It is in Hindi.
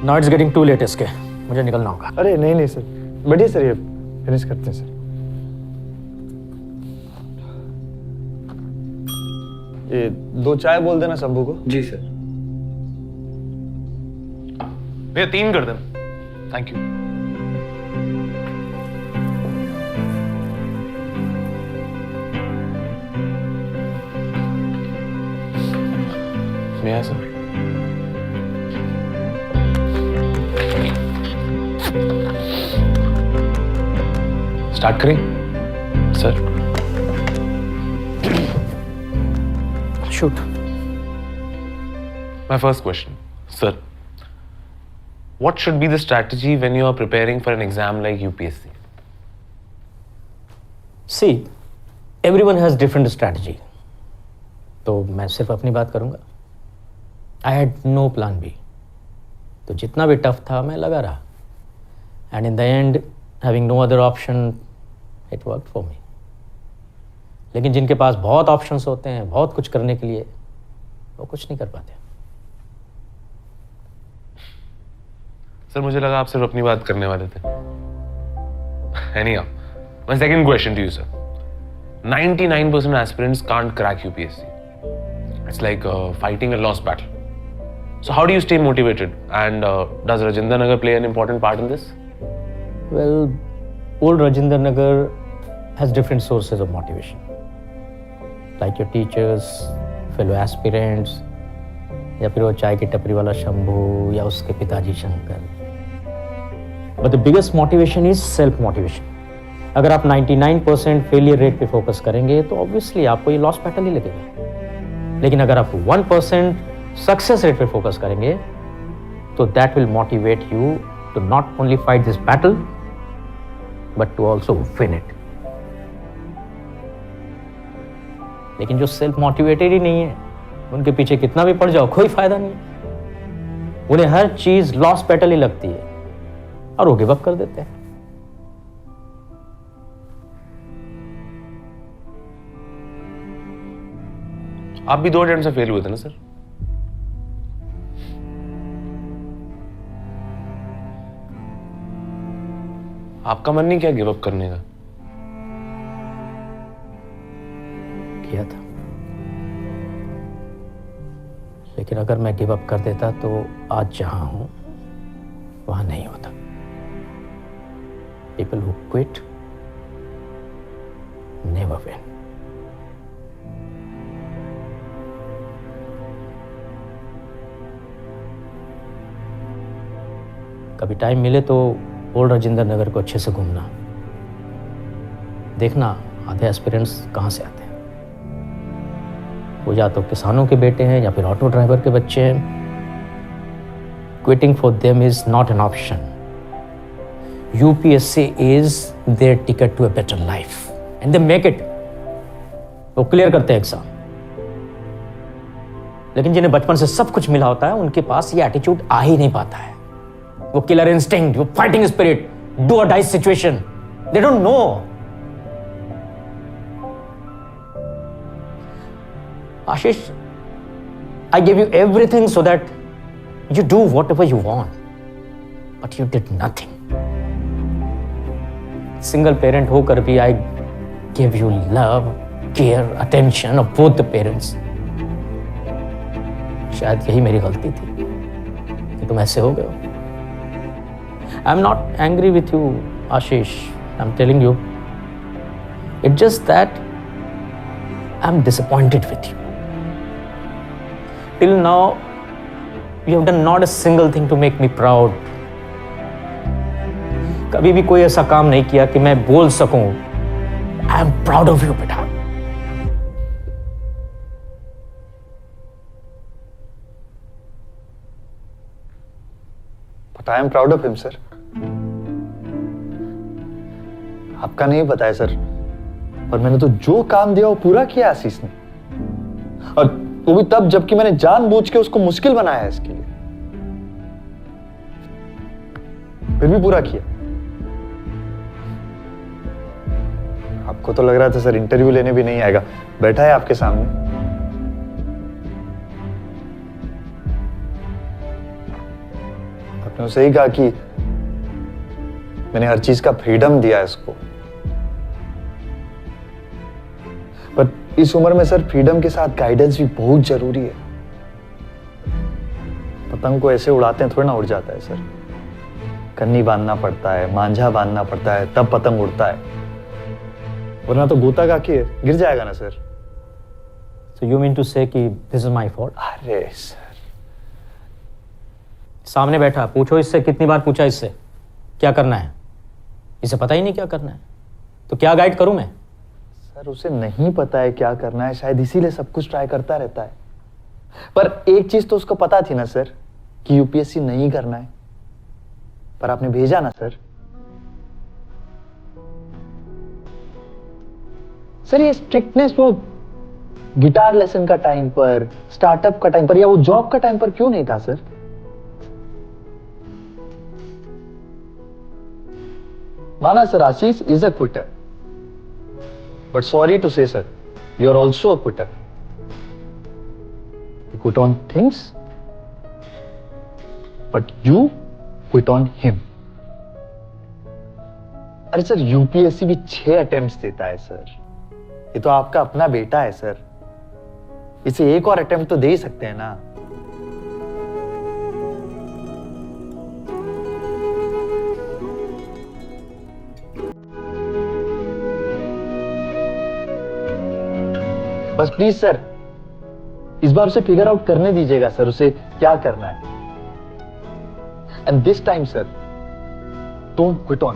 Now it's getting too late इसके, मुझे निकलना होगा। अरे नहीं नहीं सर, बढ़िया सर, ये फिनिश करते हैं सर। ये 2 चाय बोल देना शंभू को। जी सर। भैया 3 कर देना। Thank you. मैं सर स्टार्ट करें sir. Shoot. My first question, sir. What should be the strategy when you are preparing for an exam like UPSC? See, everyone has different strategy. तो मैं सिर्फ अपनी बात करूंगा। I had no plan B. तो जितना भी टफ था मैं लगा रहा। And in the end, having no other option, it worked for me. लेकिन जिनके पास बहुत ऑप्शंस होते हैं, बहुत कुछ करने के लिए, वो कुछ नहीं कर पाते। सर मुझे लगा आप सिर्फ अपनी बात करने वाले थे। Anyhow, my second question to you, sir. 99% aspirants can't crack UPSC. It's like fighting a lost battle. So how do you stay motivated? And does Rajinder Nagar play an important part in this? Well, old Rajinder Nagar has different sources of motivation. Like your teachers, fellow aspirants, या फिर वो चाय की टपरी वाला शंभू या उसके पिताजी Shankar. But the biggest motivation is self motivation. अगर आप 99% फेलियर रेट पे फोकस करेंगे तो ऑब्वियसली आपको ये लॉस बैटल ही लगेगा। लेकिन अगर आप 1% सक्सेस रेट पे फोकस करेंगे तो that will motivate you to not only fight this battle but to also win it. लेकिन जो सेल्फ मोटिवेटेड ही नहीं है, उनके पीछे कितना भी पड़ जाओ कोई फायदा नहीं। उन्हें हर चीज लॉस बैटल ही लगती है और वो गिव अप कर देते हैं। आप भी 2 अटेम्प्ट से फेल हुए थे ना सर? आपका मन नहीं क्या गिव अप करने का? किया था, लेकिन अगर मैं गिव अप कर देता तो आज जहां हूं वहां नहीं होता। People who quit never win. कभी टाइम मिले तो ओल्ड राजेंद्र नगर को अच्छे से घूमना, देखना आधे एस्पिरेंट्स कहाँ से आते हैं। वो या तो किसानों के बेटे हैं या फिर ऑटो ड्राइवर के बच्चे हैं। Quitting for them is not an option. UPSC is their ticket to a better life and they make it. वो क्लियर करते हैं एग्जाम। लेकिन जिन्हें बचपन से सब कुछ मिला होता है उनके पास ये एटीट्यूड आ ही नहीं पाता है। वो किलर इंस्टिंक्ट, वो फाइटिंग स्पिरिट, डू और die situation, they don't know. Ashish, I gave you everything so that you do whatever you want, but you did nothing. Single parent होकर भी I give you love, care, attention of both the parents. शायद यही मेरी गलती थी कि तुम ऐसे हो गए हो। I am not angry with you Ashish, I am telling you, it's just that I am disappointed with you. Till now you have done not a single thing to make me proud. कभी भी कोई ऐसा काम नहीं किया कि मैं बोल सकूं I am proud of you बेटा। But I am proud of him sir. आपका नहीं पता है सर, पर मैंने तो जो काम दिया वो पूरा किया आशीष ने, और वो भी तब जबकि मैंने जानबूझ के उसको मुश्किल बनाया है इसके लिए, फिर भी पूरा किया। आपको तो लग रहा था सर इंटरव्यू लेने भी नहीं आएगा, बैठा है आपके सामने। आपने उसे ही कहा कि मैंने हर चीज का फ्रीडम दिया है इसको, पर इस उम्र में सर फ्रीडम के साथ गाइडेंस भी बहुत जरूरी है। पतंग को ऐसे उड़ाते हैं थोड़ा ना उड़ जाता है सर, कन्नी बांधना पड़ता है, मांझा बांधना पड़ता है, तब पतंग उड़ता है, वरना तो गोता का के गिर जाएगा ना sir. So you mean to say कि this is my fault? अरे सर, सामने बैठा, पूछो इससे, कितनी बार पूछा इससे क्या करना है? इसे पता ही नहीं क्या करना है, तो क्या गाइड करूं मैं? सर उसे नहीं पता है क्या करना है, शायद इसीलिए सब कुछ ट्राई करता रहता है। पर एक चीज तो उसको पता थी ना सर कि यूपीएससी नहीं करना है, पर आपने भेजा ना सर। सर ये स्ट्रिक्टनेस वो गिटार लेसन का टाइम पर, स्टार्टअप का टाइम पर, या वो जॉब का टाइम पर क्यों नहीं था सर? माना sir, Ashish is a quitter, but sorry to say sir, you are also a quitter. You quit on things, but you quit on him. अरे सर यूपीएससी भी 6 अटेम्प्ट्स देता है सर, ये तो आपका अपना बेटा है सर, इसे एक और अटेम्प्ट तो दे ही सकते हैं ना। बस प्लीज सर इस बार उसे फिगर आउट करने दीजिएगा सर, उसे क्या करना है। And this time sir, don't quit on.